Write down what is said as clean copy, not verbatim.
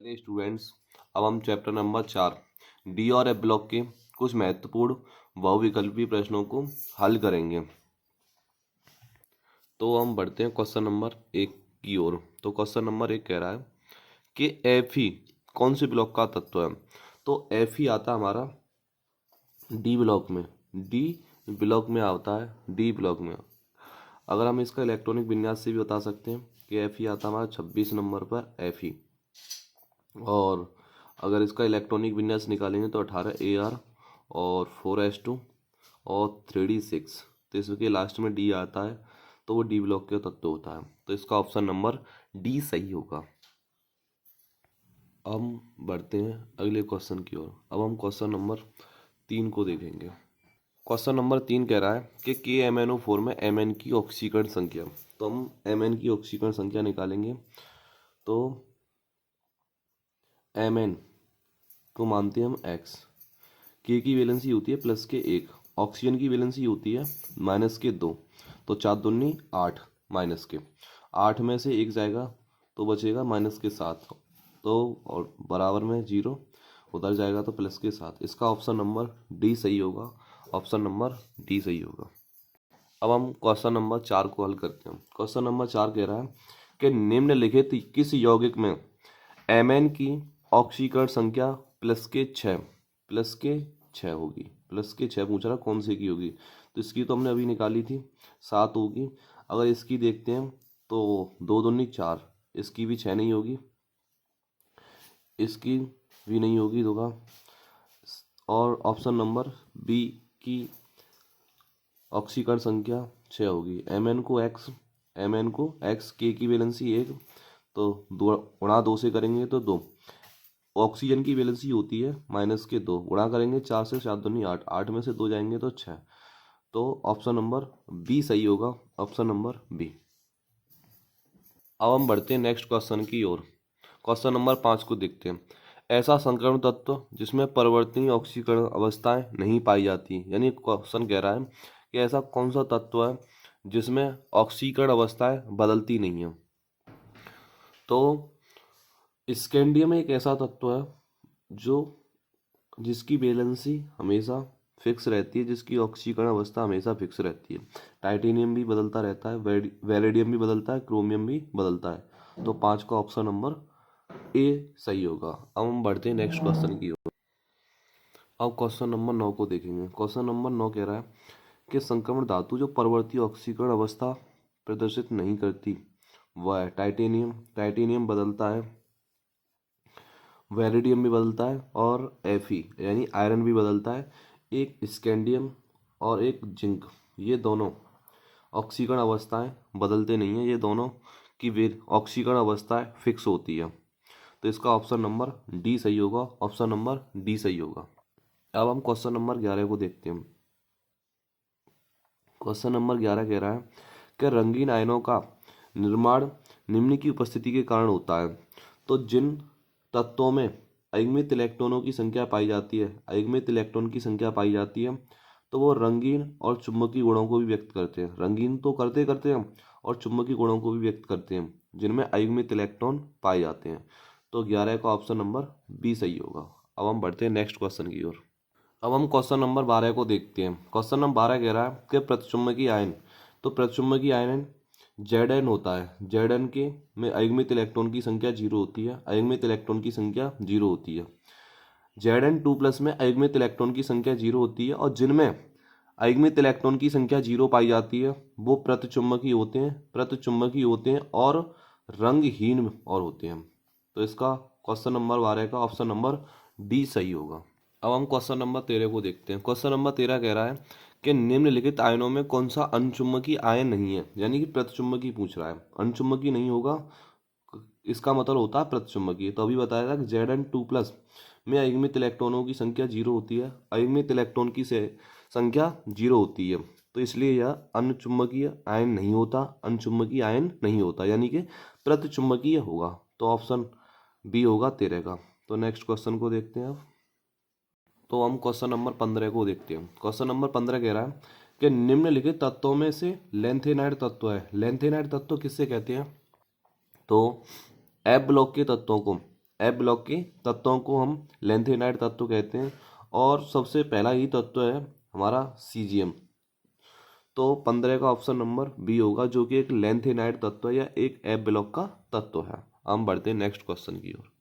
चलिए स्टूडेंट्स, अब हम चैप्टर नंबर 4 डी और एफ ब्लॉक के कुछ महत्वपूर्ण बहुविकल्पी प्रश्नों को हल करेंगे। तो हम बढ़ते हैं क्वेश्चन नंबर 1 की ओर। तो क्वेश्चन नंबर 1 कह रहा है कि एफ ही कौन से ब्लॉक का तत्व है। तो एफ ही आता हमारा डी ब्लॉक में। डी ब्लॉक में आता है डी ब्लॉक में। अगर हम इसका इलेक्ट्रॉनिक विन्यास से भी बता सकते हैं कि एफ ही आता हमारा 26 नंबर पर एफ ही। और अगर इसका इलेक्ट्रॉनिक विन्यास निकालेंगे तो 18 AR और 4s2 और 3d6। तो इसके लास्ट में डी आता है, तो वो डी ब्लॉक का तत्व होता है। तो इसका ऑप्शन नंबर डी सही होगा। अब हम बढ़ते हैं अगले क्वेश्चन की ओर। अब हम क्वेश्चन नंबर 3 को देखेंगे। क्वेश्चन नंबर 3 कह रहा है कि KMnO4 में Mn की ऑक्सीकरण संख्या। तो हम Mn की ऑक्सीकरण संख्या निकालेंगे। तो Mn को मानते हैं हम x। के की वैलेंसी होती है प्लस के 1, ऑक्सीजन की वैलेंसी होती है माइनस के 2। तो 4 दूनी 8, माइनस के 8 में से 1 जाएगा तो बचेगा माइनस के 7। तो और बराबर में 0 उधर जाएगा तो प्लस के 7। इसका ऑप्शन नंबर डी सही होगा। ऑप्शन नंबर डी सही होगा। अब हम क्वेश्चन नंबर 4 को हल करते हैं। क्वेश्चन नंबर 4 कह रहा है कि निम्नलिखित किस यौगिक में Mn की ऑक्सीकरण संख्या प्लस के 6 होगी। प्लस के 6 पूछ रहा कौन से की होगी। तो इसकी तो हमने अभी निकाली थी, 7 होगी। अगर इसकी देखते हैं तो 2 दूनी 4, इसकी भी 6 नहीं होगी, इसकी भी नहीं होगी होगा। और ऑप्शन नंबर बी की ऑक्सीकरण संख्या 6 होगी। Mn को x, के की वैलेंसी 1, तो गुणा 2 से करेंगे तो 2। ऑक्सीजन की वैलेंसी होती है माइनस के 2, गुणा करेंगे 4 से, 7 दूनी 8, 8 में से 2 जाएंगे तो 6। तो ऑप्शन नंबर बी सही होगा। Option number B. अब हम बढ़ते हैं नेक्स्ट क्वेश्चन की ओर। क्वेश्चन नंबर 5 को देखते हैं। ऐसा संकरण तत्व जिसमें परिवर्तनीय ऑक्सीकरण अवस्थाएं नहीं पाई जाती। यानी क्वेश्चन कह रहा है कि ऐसा कौन सा तत्व है जिसमें ऑक्सीकरण अवस्थाएं बदलती नहीं है। तो स्कैंडियम एक ऐसा तत्व है जो जिसकी वैलेंसी हमेशा फिक्स रहती है, जिसकी ऑक्सीकरण अवस्था हमेशा फिक्स रहती है। टाइटेनियम भी बदलता रहता है, वैलेडियम भी बदलता है, क्रोमियम भी बदलता है। तो 5 का ऑप्शन नंबर ए सही होगा। अब हम बढ़ते हैं नेक्स्ट क्वेश्चन की ओर। अब क्वेश्चन नंबर 9 को देखेंगे। क्वेश्चन नंबर 9 कह रहा है कि संक्रमण धातु जो परवर्ती ऑक्सीकरण अवस्था प्रदर्शित नहीं करती वह है टाइटेनियम। टाइटेनियम बदलता है, वैलेडियम भी बदलता है और Fe यानी आयरन भी बदलता है। एक स्कैंडियम और एक जिंक, ये दोनों ऑक्सीकरण अवस्थाएं बदलते नहीं हैं। ये दोनों की वे ऑक्सीकरण अवस्थाएं फिक्स होती है। तो इसका ऑप्शन नंबर डी सही होगा। ऑप्शन नंबर डी सही होगा। अब हम क्वेश्चन नंबर 11 को देखते हैं। क्वेश्चन नंबर 11 कह रहा है कि रंगीन आयनों का निर्माण निम्न की उपस्थिति के कारण होता है। तो जिन तत्वों में अयुग्मित इलेक्ट्रॉनों की संख्या पाई जाती है, अयुग्मित इलेक्ट्रॉन की संख्या पाई जाती है, तो वो रंगीन और चुंबकीय गुणों को भी व्यक्त करते हैं। रंगीन तो करते हैं और चुंबकीय गुणों को भी व्यक्त करते हैं जिनमें अयुग्मित इलेक्ट्रॉन पाए जाते हैं। तो 11 का ऑप्शन नंबर बी सही होगा। अब हम बढ़ते हैं नेक्स्ट क्वेश्चन की ओर। अब हम क्वेश्चन नंबर 12 को देखते हैं। क्वेश्चन नंबर 12 कह रहा है कि प्रतिचुंबकीय आयन। तो प्रतिचुंबकीय आयन Zn होता है। Zn के में अयुग्मित इलेक्ट्रॉन की संख्या 0 होती है, अयुग्मित इलेक्ट्रॉन की संख्या 0 होती है। Zn2+ में अयुग्मित इलेक्ट्रॉन की संख्या 0 होती है और जिनमें अयुग्मित इलेक्ट्रॉन की संख्या 0 पाई जाती है वो प्रतिचुंबकीय होते हैं और रंगहीन और होते हैं। तो इसका क्वेश्चन नंबर 12 का ऑप्शन नंबर डी सही होगा। अब हम क्वेश्चन नंबर 13 को देखते हैं। क्वेश्चन नंबर 13 कह रहा है कि निम्नलिखित आयनों में कौन सा अनुचुंबकीय आयन नहीं है। यानी कि प्रतिचुंबकीय पूछ रहा है, अनुचुंबकीय नहीं होगा, इसका मतलब होता है प्रतिचुंबकीय। तो अभी बताया था कि Zn2+ में अयुग्मित इलेक्ट्रॉनों की संख्या 0 होती है, अयुग्मित इलेक्ट्रॉन की संख्या 0 होती है, तो इसलिए यह अनुचुंबकीय आयन नहीं होता, अनुचुंबकीय आयन नहीं होता, यानी कि प्रतिचुंबकीय होगा। तो ऑप्शन बी होगा 13 का। तो नेक्स्ट क्वेश्चन को देखते हैं अब। तो हम क्वेश्चन नंबर 15 को देखते हैं। क्वेश्चन नंबर 15 कह रहा है कि निम्नलिखित तत्वों में से लेंथेनाइड तत्व है। लेंथेनाइड तत्व किससे कहते हैं। तो एफ ब्लॉक के तत्वों को एफ ब्लॉक के तत्वों को हम लेंथेनाइड तत्व कहते हैं और सबसे पहला ही तत्व है हमारा सीजियम। तो 15 का ऑप्शन नंबर बी होगा, जो कि एक लेंथेनाइड तत्व या एक एफ ब्लॉक का तत्व है। हम बढ़ते हैं नेक्स्ट क्वेश्चन की ओर।